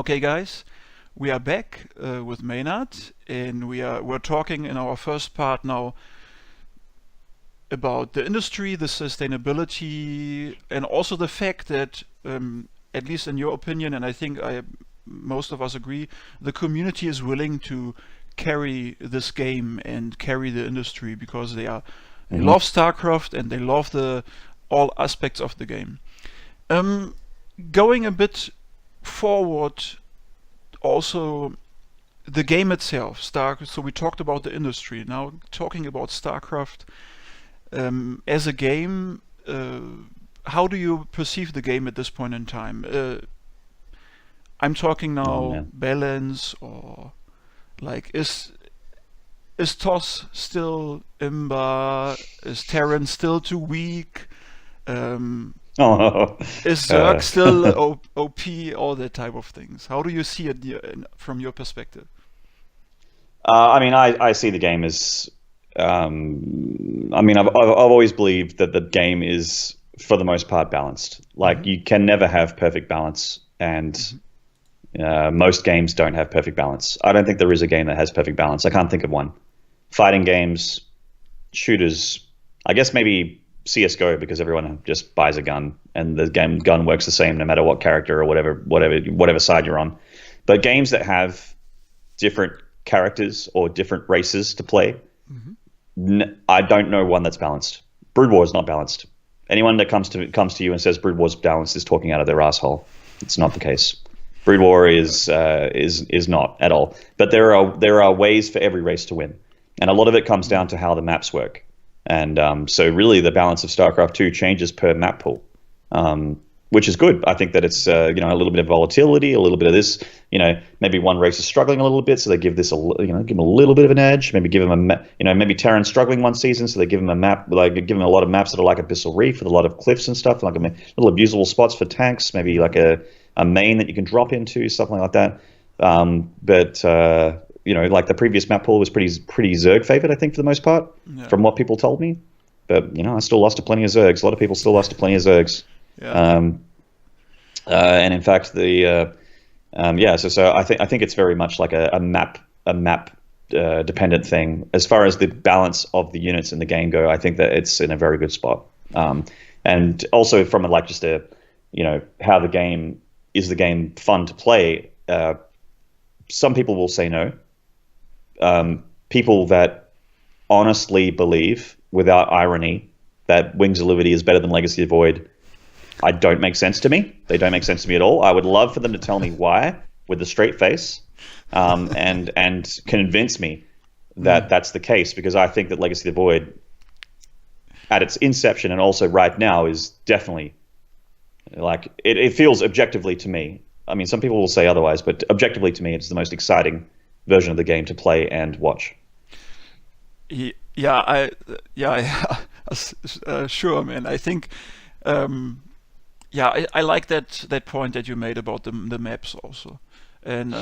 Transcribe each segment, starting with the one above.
Okay, guys, we are back with Maynard, and we're talking in our first part now about the industry, the sustainability, and also the fact that, at least in your opinion, and I think most of us agree, the community is willing to carry this game and carry the industry because they Hmm. love Starcraft and they love the all aspects of the game. Um, Going a bit forward, also the game itself, So we talked about the industry. Now talking about StarCraft as a game, how do you perceive the game at this point in time? I'm talking Oh now man. balance or like is Toss still Imba? Is Terran still too weak? Um, Oh, is Zerg uh, still OP? All that type of things. How do you see it from your perspective? I mean, I see the game as. I mean, I've always believed that the game is for the most part balanced. Like Hmm. you can never have perfect balance, and Hmm. most games don't have perfect balance. I don't think there is a game that has perfect balance. I can't think of one. Fighting games, shooters, I guess maybe CS:GO because everyone just buys a gun and the game gun works the same no matter what character or whatever side you're on. But games that have different characters or different races to play, Hmm. I don't know one that's balanced. Brood War is not balanced. Anyone that comes to you and says Brood War's balanced is talking out of their asshole. It's not the case. Brood War is not at all. But there are ways for every race to win, and a lot of it comes down to how the maps work. And so really the balance of StarCraft 2 changes per map pool, which is good. I think that it's a little bit of volatility, a little bit of this. Maybe one race is struggling a little bit, so they give this give them a little bit of an edge. Maybe give them maybe Terran's struggling one season, so they give them a map, like give them a lot of maps that are like Abyssal Reef with a lot of cliffs and stuff, like little abusable spots for tanks. Maybe like a main that you can drop into, something like that. But like the previous map pool was pretty Zerg favored, I think, for the most part, Yeah. from what people told me. But I still lost to plenty of Zergs. A lot of people still lost to plenty of Zergs. Yeah. Um, and in fact, I think it's very much like a map dependent thing. As far as the balance of the units in the game go, I think that it's in a very good spot. And also from just how the game fun to play. Some people will say no. People that honestly believe, without irony, that Wings of Liberty is better than Legacy of Void, I don't make sense to me. They don't make sense to me at all. I would love for them to tell me why, with a straight face, and convince me that that's the case, because I think that Legacy of Void, at its inception and also right now, is definitely like it feels objectively to me. I mean, some people will say otherwise, but objectively to me, it's the most exciting version of the game to play and watch. Yeah, sure, man. I think, um, yeah, I like that point that you made about the maps also, and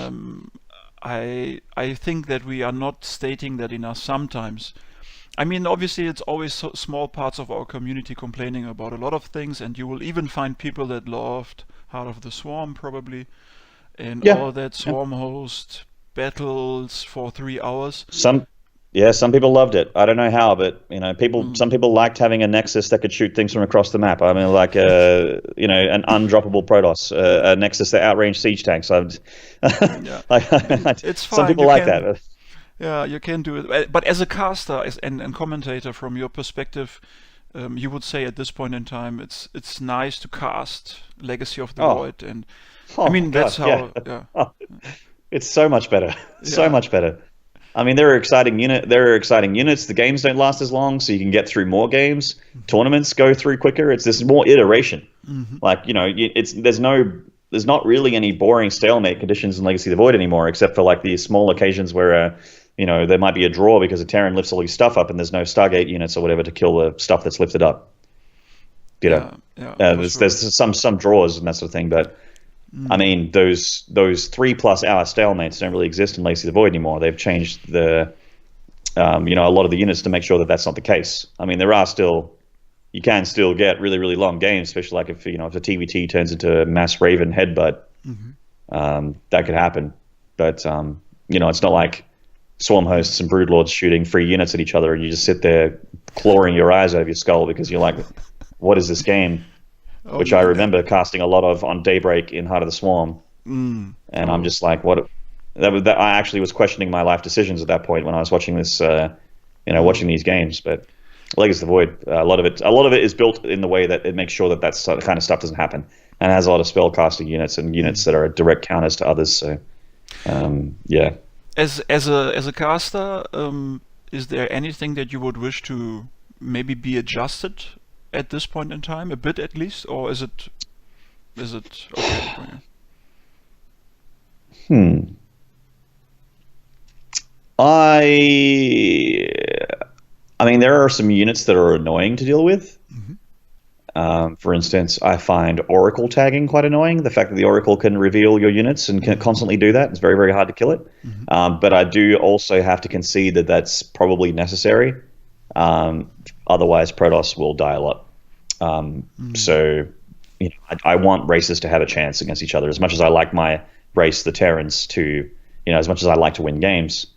I think that we are not stating that enough sometimes. I mean, obviously, it's always small parts of our community complaining about a lot of things, and you will even find people that loved Heart of the Swarm probably, and Yeah, all that yeah. Swarm host battles for 3 hours. Some Yeah, some people loved it. I don't know how, but Mm. some people liked having a Nexus that could shoot things from across the map. I mean, like an undroppable Protoss, a Nexus that outranged siege tanks. Yeah, Like, it's some fine. people You like can, that. yeah, you can do it. But as a caster and commentator, from your perspective, you would say at this point in time, it's nice to cast Legacy of the Oh, Void, and I oh my mean that's God, yeah. how. Yeah, Oh, it's so much better, so yeah. much better. I mean, there are exciting units. The games don't last as long, so you can get through more games. Tournaments go through quicker. There's more iteration. Hmm. Like it's there's not really any boring stalemate conditions in Legacy of the Void anymore, except for like these small occasions where there might be a draw because a Terran lifts all his stuff up and there's no Stargate units or whatever to kill the stuff that's lifted up. You know, Yeah, yeah, for sure. there's some draws and that sort of thing, but I Mm. mean, those 3+ hour stalemates don't really exist in Legacy of the Void anymore. They've changed a lot of the units to make sure that that's not the case. I mean, you can still get really, really long games, especially like if a TVT turns into a mass Raven headbutt. Hmm. that could happen. But it's not like swarm hosts and broodlords shooting free units at each other, and you just sit there clawing your eyes over your skull because you're like, "What is this game?" Oh Which I man. remember casting a lot of on Daybreak in Heart of the Swarm, Mm. and I'm Oh. just like, "What?" I actually was questioning my life decisions at that point when I was watching this, watching these games. But Legacy of the Void, a lot of it is built in the way that it makes sure that that kind of stuff doesn't happen, and it has a lot of spellcasting units and units that are direct counters to others. So, yeah. As a caster, is there anything that you would wish to maybe be adjusted at this point in time, a bit at least, or is it okay for you? Hmm. I mean, there are some units that are annoying to deal with. Hmm. For instance, I find Oracle tagging quite annoying. The fact that the Oracle can reveal your units and can constantly do that, it's very, very hard to kill it. Hmm. But I do also have to concede that that's probably necessary. Otherwise, Protoss will die a lot. So, I want races to have a chance against each other. As much as I like my race, the Terrans, as much as I like to win games,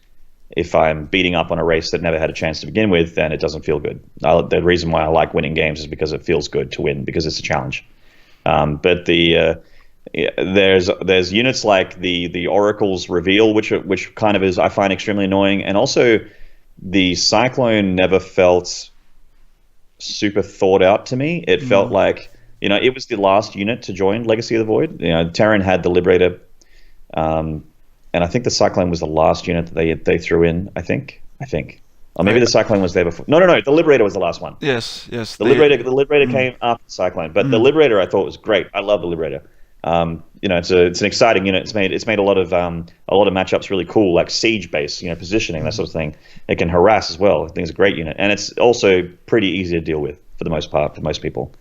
if I'm beating up on a race that never had a chance to begin with, then it doesn't feel good. The reason why I like winning games is because it feels good to win, because it's a challenge. But there's units like the Oracle's reveal, which kind of is, I find, extremely annoying, and also the Cyclone never felt super thought out to me. It felt like it was the last unit to join Legacy of the Void. Terran had the Liberator. And I think the Cyclone was the last unit that they threw in. I think, or maybe the Cyclone was there before. No. The Liberator was the last one. Yes. The Liberator came after the Cyclone, but the Liberator I thought was great. I love the Liberator. It's an exciting unit. It's made a lot of matchups really cool, like siege base, positioning, that sort of thing. It can harass as well. I think it's a great unit, and it's also pretty easy to deal with for the most part for most people.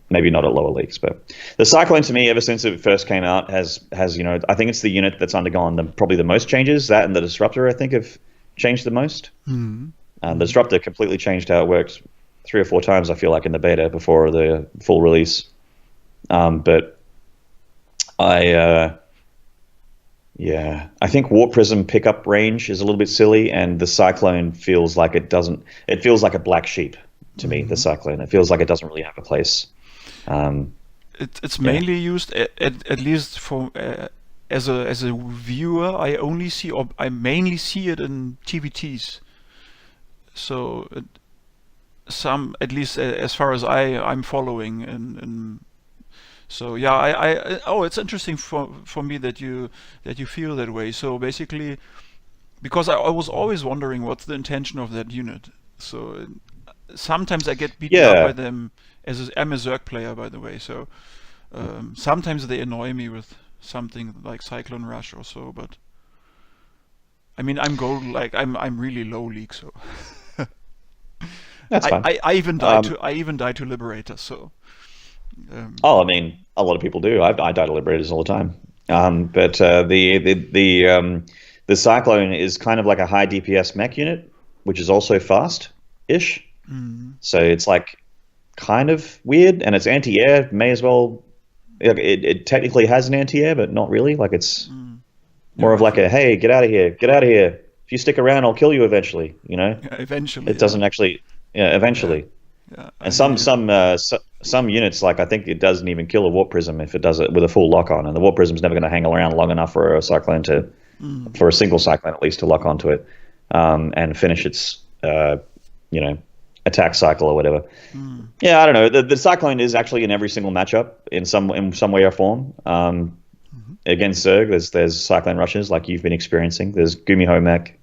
Maybe not at lower leagues, but the Cyclone to me, ever since it first came out, has I think it's the unit that's undergone probably the most changes. That and the Disruptor, I think, have changed the most. The Disruptor completely changed how it works 3 or 4 times, I feel like, in the beta before the full release. But I think Warp Prism pickup range is a little bit silly, and the Cyclone feels like it doesn't. It feels like a black sheep to me. The Cyclone. It feels like it doesn't really have a place. It's mainly used at least for as a viewer. I mainly see it in TVTs. So at least as far as I'm following, and so yeah, it's interesting for me that you feel that way. So basically, because I was always wondering what's the intention of that unit. So sometimes I get beaten up by them. I'm a Zerg player, by the way, so sometimes they annoy me with something like Cyclone Rush or so. But I mean, I'm gold, like I'm really low league, so That's fine. I even die to Liberator. So I mean, a lot of people do. I die to Liberators all the time. But the Cyclone is kind of like a high DPS mech unit, which is also fast-ish. So it's like kind of weird, and it's anti-air. May as well. It technically has an anti-air, but not really. Like it's more of like a hey, get out of here, get out of here. If you stick around, I'll kill you eventually. Yeah, eventually. It doesn't actually. Yeah, eventually. Yeah, and some units, like I think it doesn't even kill a Warp Prism if it does it with a full lock on, and the Warp Prism's never going to hang around long enough for a Cyclone for a single Cyclone at least to lock onto it and finish its attack cycle or whatever. Yeah, I don't know. The Cyclone is actually in every single matchup in some way or form. Against Zerg, there's Cyclone rushes like you've been experiencing. There's Gumiho mech.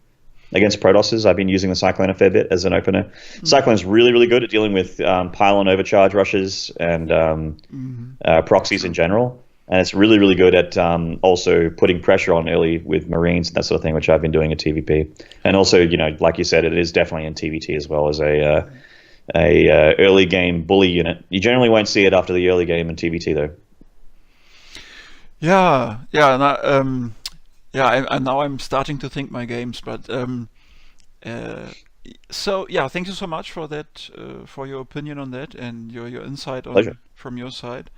Against Protosses, I've been using the Cyclone a fair bit as an opener. Cyclone's really, really good at dealing with pylon overcharge rushes and proxies in general. And it's really, really good at also putting pressure on early with Marines and that sort of thing, which I've been doing at TVP. And also, like you said, it is definitely in TVT as well as a early game bully unit. You generally won't see it after the early game in TVT though. Yeah. And now I'm starting to think my games, but so yeah, thank you so much for that, for your opinion on that and your insight Pleasure. from your side.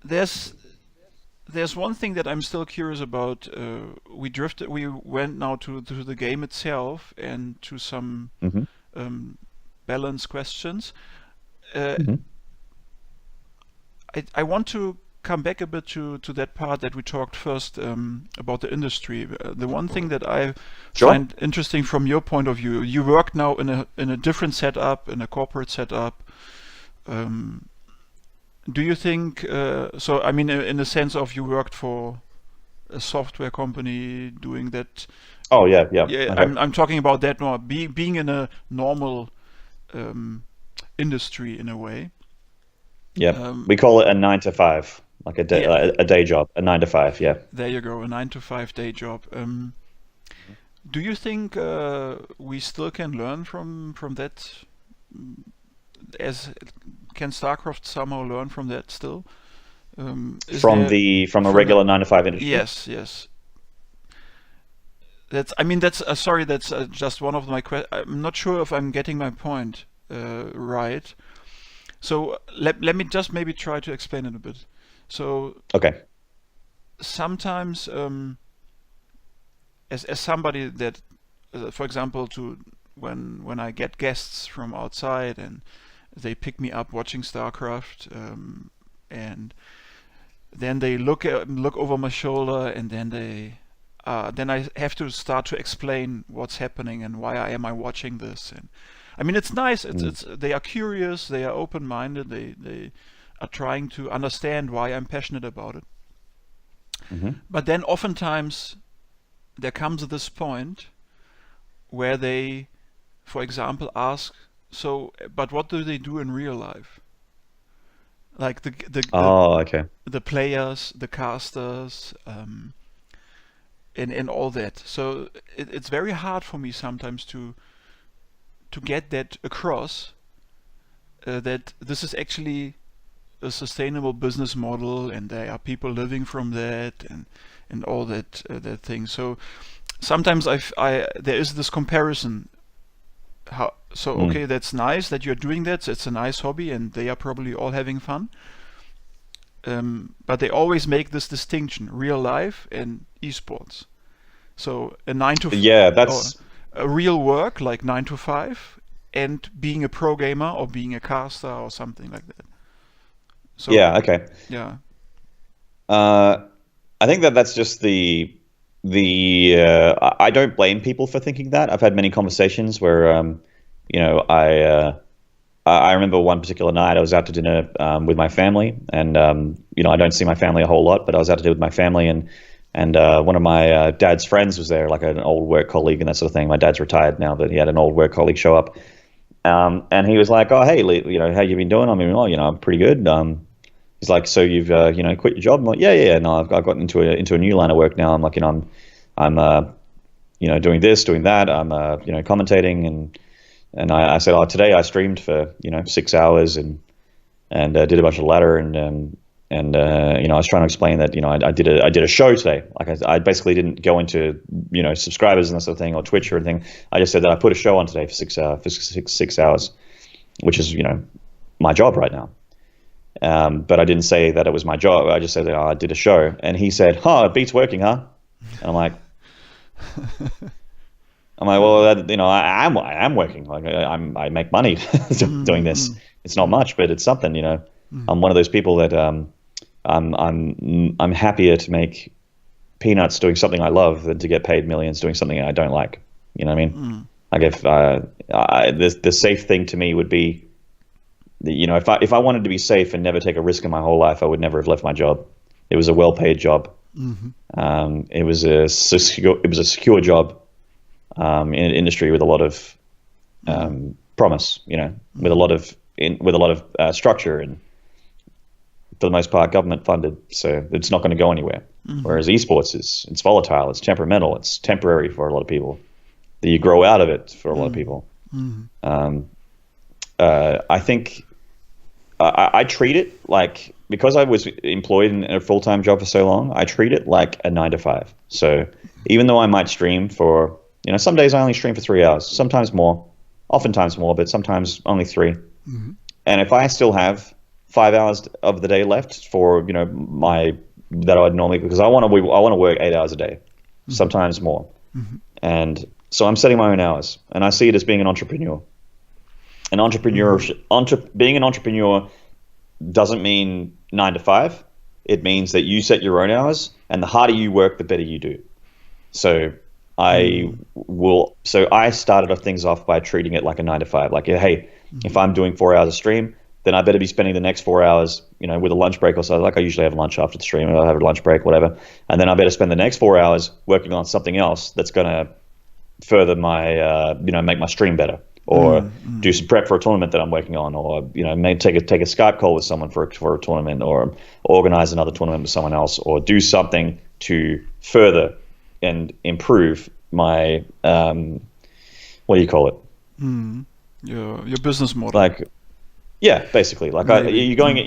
there's one thing that I'm still curious about. We went now to the game itself and to some Hmm. balance questions. Uh, Hmm. I want to come back a bit to that part that we talked first about the industry. The one thing that I Sure. find interesting from your point of view, you work now in a different setup, in a corporate setup. Um, do you think so? I mean, in the sense of you worked for a software company doing that. Oh yeah, yeah. Yeah, Okay. I'm talking about that now. Being in a normal um, industry in a way. Yep. Um, We call it a 9 to 5, like yeah, a day job, a 9 to 5. Yeah. there you go, a 9 to 5 day job. Do you think we still can learn from that? As can StarCraft somehow learn from that still? Is there From a from the regular 9 to 5 industry. yes, yes. That's I mean that's sorry that's just one of my I'm not sure if I'm getting my point right. So let me just maybe try to explain it a bit. So Okay. sometimes as somebody that for example to when I get guests from outside and they pick me up watching StarCraft and then they look over my shoulder and then I have to start to explain what's happening and why am I watching this. And I mean it's nice. Mm. It's they are curious. They are open-minded. They are trying to understand why I'm passionate about it. Hmm. But then oftentimes there comes this point where they, for example, ask, so, but what do they do in real life? Like Oh, okay. the players, the casters, and all that. So it's very hard for me sometimes to get that across that this is actually a sustainable business model and there are people living from that and all that thing. So sometimes there is this comparison. How so? Mm. Okay, that's nice that you're doing that. It's a nice hobby, and they are probably all having fun. But they always make this distinction: real life and esports. So Yeah, or that's a real work like 9 to 5, and being a pro gamer or being a caster or something like that. So yeah, okay. yeah. Uh, I think that's just I don't blame people for thinking that. I've had many conversations where you know, I remember one particular night I was out to dinner with my family, and you know, I don't see my family a whole lot, but I was out to dinner with my family, and one of my dad's friends was there, like an old work colleague and that sort of thing. My dad's retired now, but he had an old work colleague show up, and he was like, "Oh, hey, Lee, you know, how you been doing?" I mean, "Oh, you know, I'm pretty good." He's like, "So you've you know, quit your job?" I'm like, "Yeah, yeah, yeah. No, I've gotten into a new line of work now. I'm like, you know, I'm you know, doing this, doing that. I'm you know, commentating." And I said, "Oh, today I streamed for, you know, 6 hours and did a bunch of ladder and you know, I was trying to explain that, you know, I did a show today. Like I basically didn't go into, you know, subscribers and that sort of thing or Twitch or anything. I just said that I put a show on today for 6 hours, which is, you know, my job right now. But I didn't say that it was my job. I just said that I did a show." And he said, "Huh, it beats working, huh?" And I'm like, well, you know, I am working. Like I make money doing this. It's not much, but it's something. You know, I'm one of those people that I'm happier to make peanuts doing something I love than to get paid millions doing something I don't like. You know what I mean? Like if the safe thing to me would be, you know, if I wanted to be safe and never take a risk in my whole life, I would never have left my job. It was a well-paid job. It was a secure job. In an industry with a lot of promise, you know, with a lot of structure, and for the most part, government funded, so it's not going to go anywhere. Whereas esports it's volatile, it's temperamental, it's temporary for a lot of people. That you grow out of it for a lot of people. I think I treat it like, because I was employed in a full-time job for so long, I treat it like a 9 to 5. So even though I might stream for, you know, some days I only stream for 3 hours, sometimes more, oftentimes more, but sometimes only 3. And if I still have 5 hours of the day left for my that I'd normally, because I want to work 8 hours a day, sometimes more, and so I'm setting my own hours, and I see it as being an entrepreneur. Being an entrepreneur doesn't mean 9 to 5. It means that you set your own hours, and the harder you work, the better you do. So I started things off by treating it like a 9 to 5. Like, hey, if I'm doing 4 hours of stream, then I better be spending the next 4 hours, with a lunch break or so. Like, I usually have lunch after the stream, or I'll have a lunch break, whatever. And then I better spend the next 4 hours working on something else that's going to further my, make my stream better, or do some prep for a tournament that I'm working on, or may take a Skype call with someone for a tournament, or organize another tournament with someone else, or do something to further and improve my what do you call it? Your business model. Like, yeah, basically. Like, you're going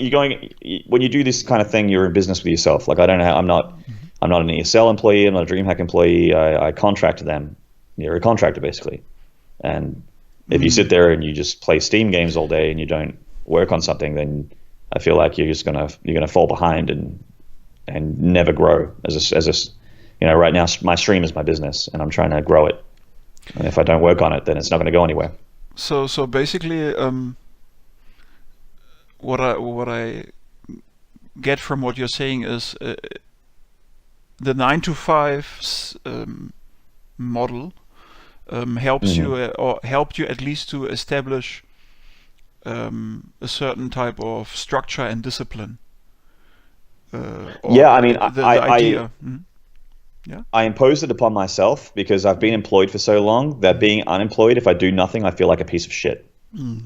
when you do this kind of thing, you're in business with yourself. Like, I'm not an ESL employee. I'm not a DreamHack employee. I contract to them. You're a contractor, basically. And if you sit there and you just play Steam games all day and you don't work on something, then I feel like you're gonna fall behind and never grow right now my stream is my business, and I'm trying to grow it. And if I don't work on it, then it's not going to go anywhere. So basically, what I get from what you're saying is the 9 to 5 model helps you, or helped you at least to establish a certain type of structure and discipline. Yeah, I mean, the idea. I imposed it upon myself because I've been employed for so long that being unemployed, if I do nothing, I feel like a piece of shit.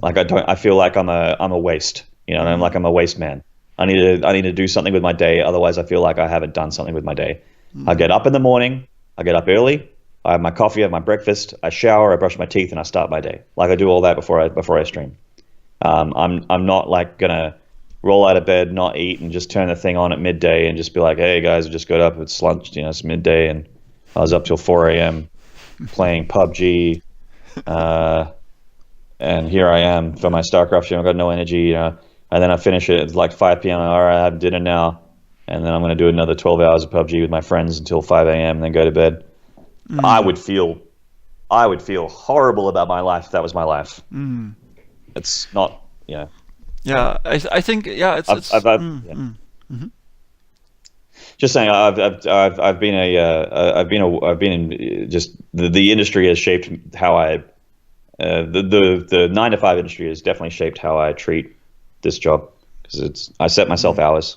Like, I feel like I'm a waste. I'm like, I'm a waste man. I need to do something with my day. Otherwise, I feel like I haven't done something with my day. I get up in the morning. I get up early. I have my coffee, I have my breakfast. I shower. I brush my teeth, and I start my day. Like, I do all that before I stream. I'm not like gonna roll out of bed, not eat, and just turn the thing on at midday and just be like, hey guys, I just got up. It's lunch. It's midday, and I was up till 4 a.m. playing PUBG. And here I am for my Starcraft stream. I've got no energy, and then I finish it. It's like 5 p.m. All right, I have dinner now, and then I'm going to do another 12 hours of PUBG with my friends until 5 a.m. and then go to bed. I would feel horrible about my life if that was my life. It's not, Yeah, I think it's. Just saying, I've been in just the industry has shaped how I. The 9 to 5 industry has definitely shaped how I treat this job, because I set myself hours.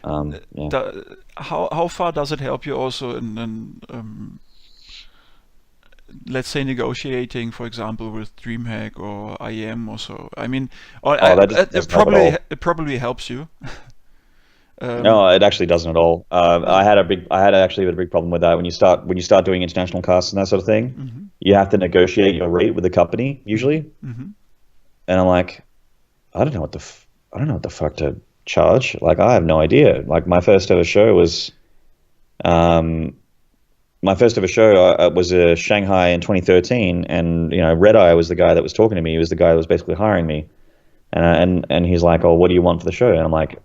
How far does it help you also in let's say negotiating, for example, with DreamHack or IEM or so? I mean, it probably helps you. No, it actually doesn't at all. I had actually a big problem with that. When you start doing international casts and that sort of thing, you have to negotiate your rate with the company usually. And I'm like, I don't know what the fuck to charge. Like, I have no idea. Like, my first ever show was Shanghai in 2013, and Red Eye was the guy that was talking to me. He was the guy that was basically hiring me, and he's like, oh, what do you want for the show? And I'm like,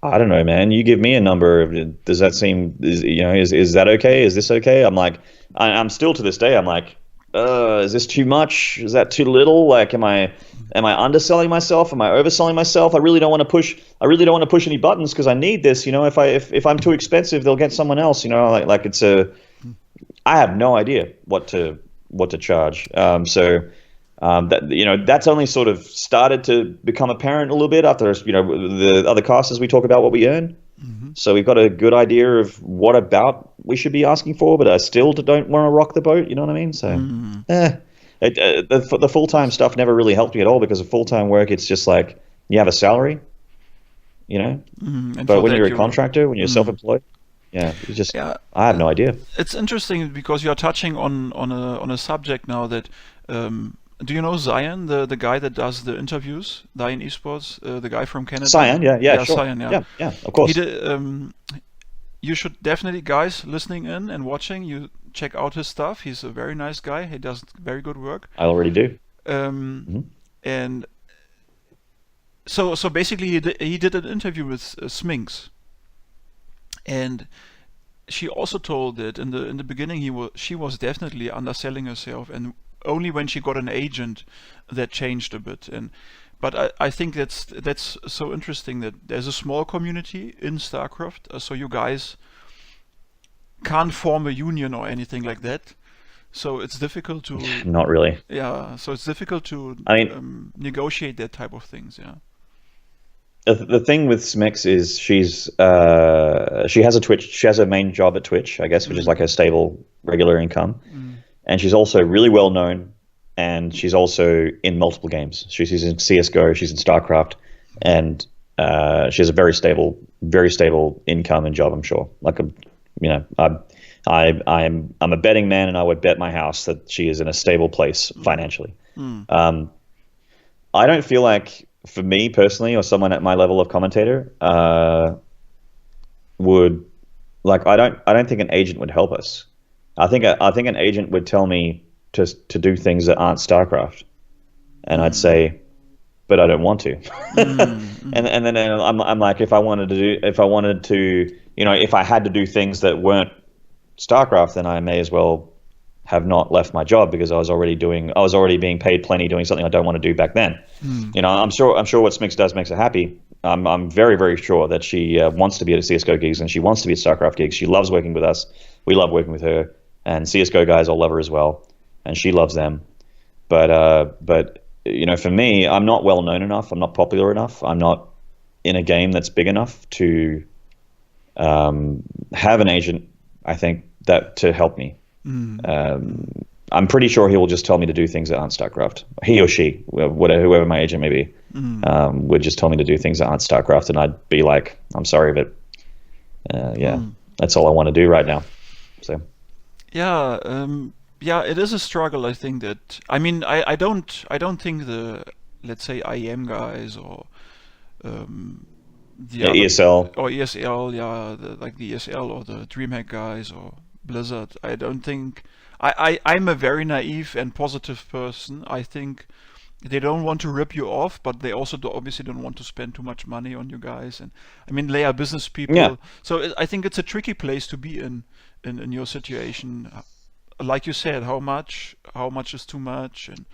I don't know, man. You give me a number. Does that seem, is that okay? Is this okay? I'm like, I'm still to this day, I'm like, is this too much? Is that too little? Like, am I underselling myself? Am I overselling myself? I really don't want to push any buttons because I need this. If I'm too expensive, they'll get someone else. I have no idea what to charge. That's only sort of started to become apparent a little bit after the other casters we talk about what we earn. So we've got a good idea of what about we should be asking for, but I still don't want to rock the boat. You know what I mean? So the full-time stuff never really helped me at all, because of full-time work, it's just like you have a salary, but when you're a contractor, when you're self-employed, I have no idea. It's interesting because you're touching on a subject now that. Do you know Zion, the guy that does the interviews, Zion eSports, the guy from Canada? Zion, yeah, sure. Zion, yeah, of course. You should definitely, guys listening in and watching, you check out his stuff. He's a very nice guy. He does very good work. I already do. And so basically he did an interview with Sminx, and she also told that in the beginning she was definitely underselling herself, and only when she got an agent that changed a bit. And but I think that's so interesting that there's a small community in StarCraft, so you guys can't form a union or anything like that. So it's difficult to Not really. yeah. So it's difficult to I mean, negotiate that type of things. Yeah. the thing with Smix is she has a Twitch. She has a main job at Twitch, I guess, which is like a stable, regular income. And she's also really well known, and she's also in multiple games. She's in CS:GO, she's in Starcraft, and she has a very stable income and job. I'm sure. Like, I'm a betting man, and I would bet my house that she is in a stable place financially. I don't feel like, for me personally, or someone at my level of commentator, would like. I don't think an agent would help us. I think an agent would tell me to do things that aren't StarCraft, and I'd say, but I don't want to. And then I'm like, if I had to do things that weren't StarCraft, then I may as well have not left my job, because I was already being paid plenty doing something I don't want to do back then. I'm sure what Smix does makes her happy. I'm very, very sure that she wants to be at CS:GO gigs, and she wants to be at StarCraft gigs. She loves working with us. We love working with her, and CS:GO guys all love her as well, and she loves them. But for me, I'm not well known enough. I'm not popular enough. I'm not in a game that's big enough to have an agent, I think, that to help me. I'm pretty sure he will just tell me to do things that aren't StarCraft. He or she, whoever my agent may be, would just tell me to do things that aren't StarCraft, and I'd be like, I'm sorry, but that's all I want to do right now. So Yeah, it is a struggle. I think that. I mean, I don't think the, let's say, IEM guys or the other, ESL or ESL, like the ESL or the DreamHack guys or Blizzard. I don't think. I'm a very naive and positive person. I think they don't want to rip you off, but they also obviously don't want to spend too much money on you guys. And I mean, they are business people. Yeah. So I think it's a tricky place to be in your situation. Like you said, how much is too much? And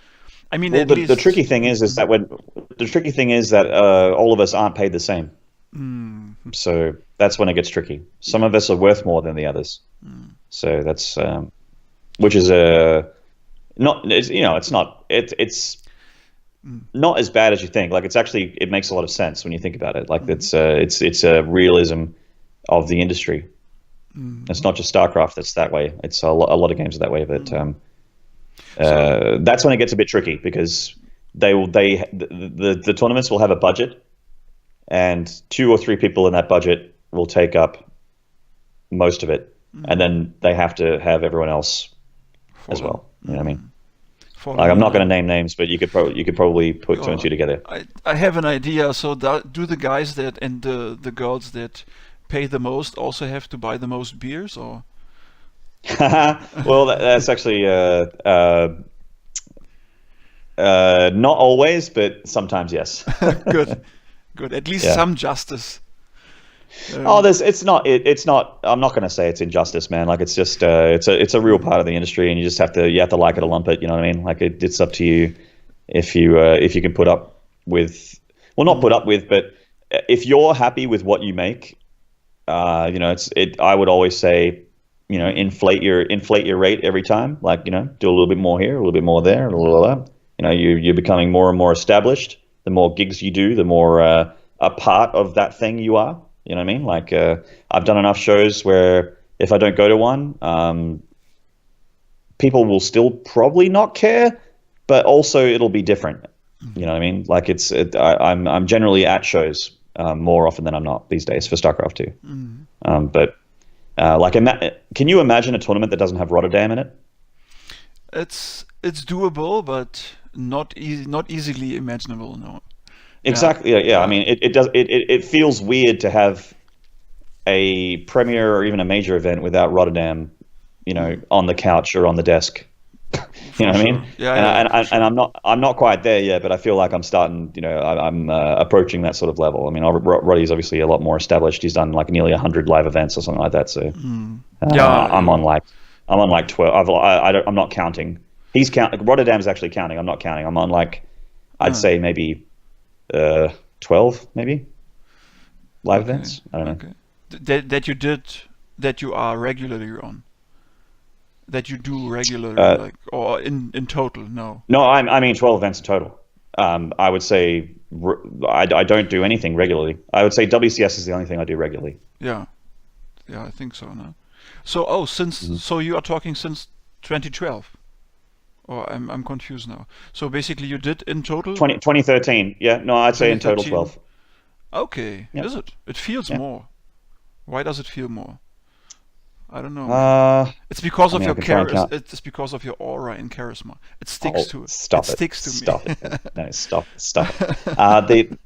I mean, well, at the least tricky thing is that all of us aren't paid the same. So that's when it gets tricky. Some of us are worth more than the others. So that's which is it's not as bad as you think. Like, it makes a lot of sense when you think about it. Like, it's a realism of the industry. It's not just StarCraft that's that way. It's a lot of games are that way. But that's when it gets a bit tricky, because the tournaments will have a budget, and 2 or 3 people in that budget will take up most of it, and then they have to have everyone else as well. You know what I mean? Like, I'm not going to name names, but you could probably put 2 and 2 together. I have an idea. So do the guys that and the girls that pay the most also have to buy the most beers, or? Well, that's actually not always, but sometimes yes. Good. At least some justice. It's not. I'm not going to say it's injustice, man. Like, it's just it's a real part of the industry, and you just have to like it or lump it. You know what I mean? Like, it's up to you if you can put up with, well, not put up with, but if you're happy with what you make, I would always say, inflate your rate every time. Like, do a little bit more here, a little bit more there, and a little of that. You're becoming more and more established. The more gigs you do, the more a part of that thing you are. You know what I mean? Like, I've done enough shows where if I don't go to one, people will still probably not care, but also it'll be different. You know what I mean? Like, I'm generally at shows more often than I'm not these days for StarCraft 2. But can you imagine a tournament that doesn't have Rotterdam in it? It's doable, but not easily imaginable. No. Exactly. Yeah. I mean, it feels weird to have a premier or even a major event without Rotterdam, on the couch or on the desk You know what I sure. mean? Yeah, And yeah, I, for and sure. I'm not quite there yet, but I feel like I'm starting. You know, I'm approaching that sort of level. I mean, Roddy's obviously a lot more established. He's done like nearly 100 live events or something like that. So Yeah, I'm on yeah. like 12. I'm not counting. He's Rotterdam's actually counting. I'm not counting. I'm on like I'd Uh, say maybe 12 maybe live okay, events. I don't know. okay. That you did, that you are regularly on, that you do regularly, Uh, like, or in total. No. no, I mean 12 events in total. I would say I don't do anything regularly. I would say WCS is the only thing I do regularly. Yeah, yeah, I think so. No. So so you are talking since 2012, or I'm confused now. So basically, you did in total 2013. Yeah, no, I'd say in total 2013. 12. Okay, Yeah, is it? It feels yeah. more. Why does it feel more? I don't know, man. Uh, It's because I of mean, I your can try and count. It's because of your aura and charisma. It sticks Oh, to it stop it! sticks to me. Stop it! No, stop it!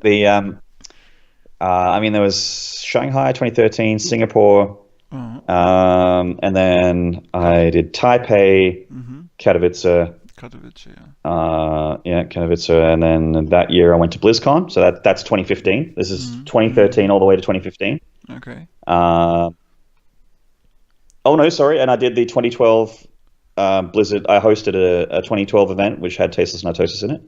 I mean, there was Shanghai 2013, Singapore, uh and then Kat- I did Taipei, mm-hmm. Katowice, Katowice, yeah. yeah, Katowice, and then that year I went to BlizzCon. So that's 2015. This is Mm-hmm. 2013 all the way to 2015. Okay. Uh, oh no, sorry, and I did the 2012 Blizzard. I hosted a 2012 event which had Tasteless Nitosis in it.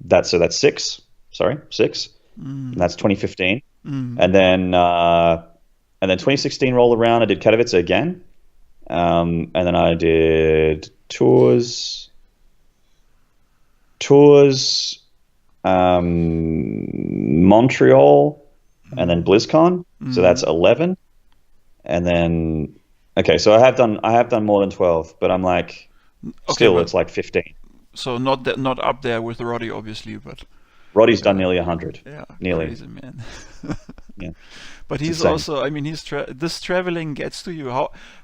That's six. Sorry, six. And Mm. that's 2015. Mm. And then 2016 rolled around. I did Katowice again, and then I did tours, Montreal, and then BlizzCon. So that's Mm. 11. And then okay, so I have done more than 12, but I'm like Okay, still but it's like 15. so not up there with Roddy, obviously, but Roddy's done nearly 100, yeah, nearly. crazy man. Yeah, But it's he's insane. also, I mean, this traveling gets to you.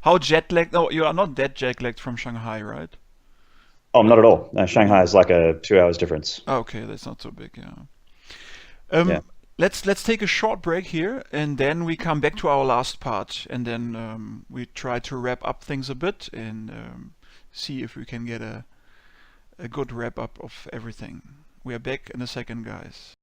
How jet lagged? No, you are not that jet lagged from Shanghai, right? Oh, not at all. No, Shanghai No. is like a 2 hours difference. Okay, that's not so big, yeah. Yeah. Let's take a short break here, and then we come back to our last part, and then we try to wrap up things a bit and see if we can get a good wrap up of everything. We are back in a second, guys.